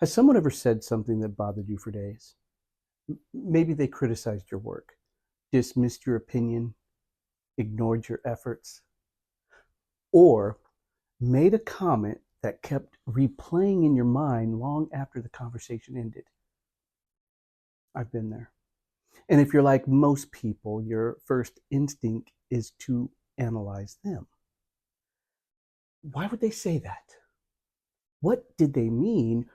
Has someone ever said something that bothered you for days? Maybe they criticized your work, dismissed your opinion, ignored your efforts, or made a comment that kept replaying in your mind long after the conversation ended. I've been there. And if you're like most people, your first instinct is to analyze them. Why would they say that? What did they mean?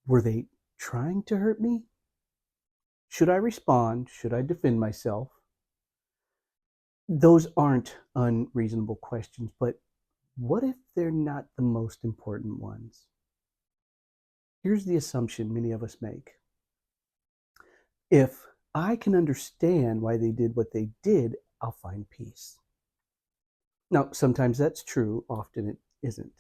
Were they trying to hurt me? Should I respond? Should I defend myself? Those aren't unreasonable questions, but what if they're not the most important ones? Here's the assumption many of us make. If I can understand why they did what they did, I'll find peace. Now, sometimes that's true, often it isn't.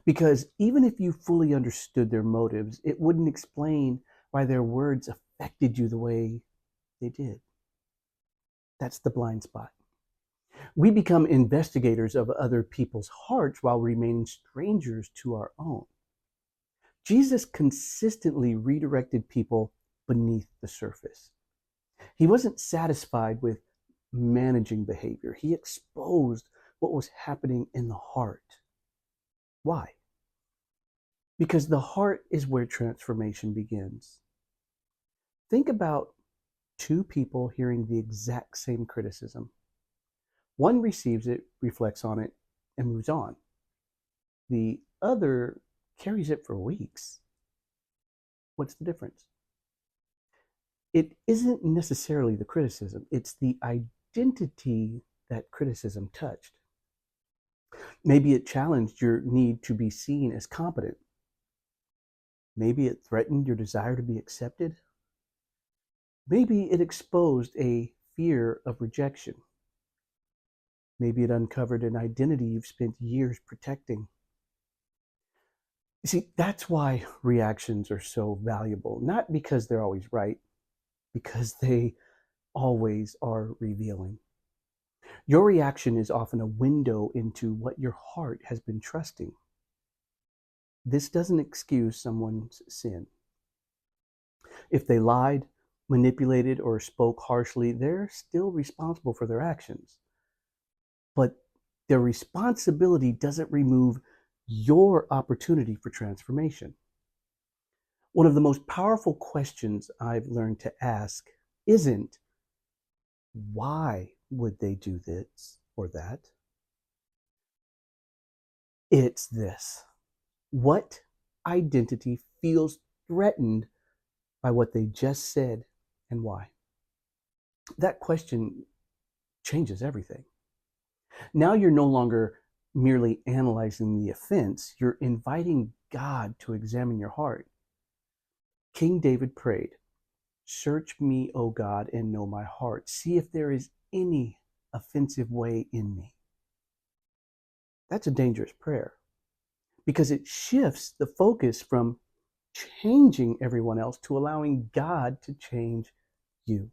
Because even if you fully understood their motives, it wouldn't explain why their words affected you the way they did. That's the blind spot. We become investigators of other people's hearts while remaining strangers to our own. Jesus consistently redirected people beneath the surface. He wasn't satisfied with managing behavior. He exposed what was happening in the heart. Why? Because the heart is where transformation begins. Think about two people hearing the exact same criticism. One receives it, reflects on it, and moves on. The other carries it for weeks. What's the difference? It isn't necessarily the criticism, it's the identity that criticism touched. Maybe it challenged your need to be seen as competent. Maybe it threatened your desire to be accepted. Maybe it exposed a fear of rejection. Maybe it uncovered an identity you've spent years protecting. You see, that's why reactions are so valuable, not because they're always right, because they always are revealing. Your reaction is often a window into what your heart has been trusting. This doesn't excuse someone's sin. If they lied, manipulated, or spoke harshly, they're still responsible for their actions. But their responsibility doesn't remove your opportunity for transformation. One of the most powerful questions I've learned to ask isn't, why would they do this or that? It's this: what identity feels threatened by what they just said and why? That question changes everything. Now you're no longer merely analyzing the offense, you're inviting God to examine your heart. King David prayed, "Search me, O God, and know my heart. See if there is any offensive way in me." That's a dangerous prayer because it shifts the focus from changing everyone else to allowing God to change you.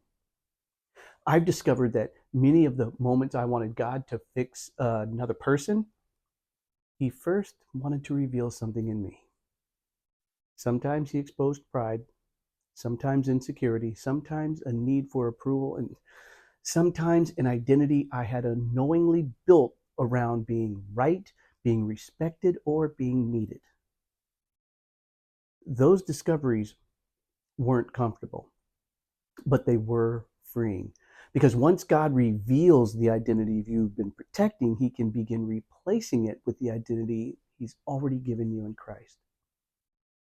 I've discovered that many of the moments I wanted God to fix another person, He first wanted to reveal something in me. Sometimes He exposed pride, sometimes insecurity, sometimes a need for approval, and sometimes an identity I had unknowingly built around being right, being respected, or being needed. Those discoveries weren't comfortable, but they were freeing. Because once God reveals the identity you've been protecting, He can begin replacing it with the identity He's already given you in Christ.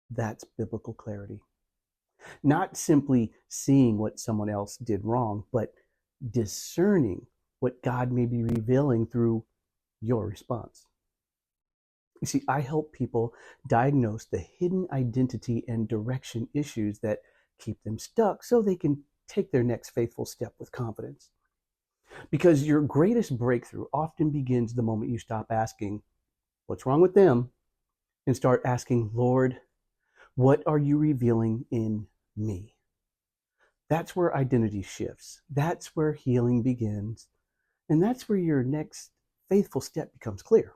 That's biblical clarity. Not simply seeing what someone else did wrong, but discerning what God may be revealing through your response. You see, I help people diagnose the hidden identity and direction issues that keep them stuck so they can take their next faithful step with confidence. Because your greatest breakthrough often begins the moment you stop asking, "What's wrong with them?" and start asking, "Lord, what are you revealing in me?" That's where identity shifts. That's where healing begins. And that's where your next faithful step becomes clear.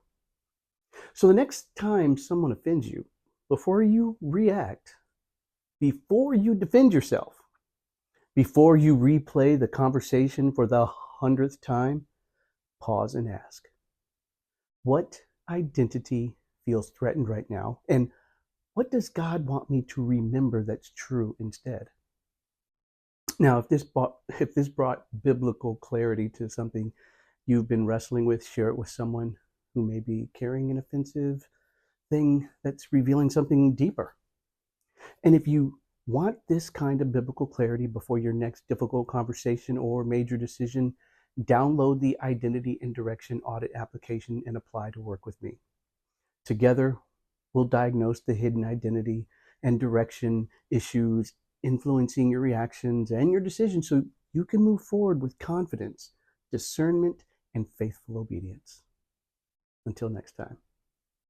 So the next time someone offends you, before you react, before you defend yourself, before you replay the conversation for the 100th time, pause and ask, what identity feels threatened right now? And what does God want me to remember that's true instead? Now, if this brought biblical clarity to something you've been wrestling with, share it with someone who may be carrying an offensive thing that's revealing something deeper. And if you want this kind of biblical clarity before your next difficult conversation or major decision, download the Identity and Direction Audit application and apply to work with me. Together, we'll diagnose the hidden identity and direction issues influencing your reactions and your decisions so you can move forward with confidence, discernment, and faithful obedience. Until next time.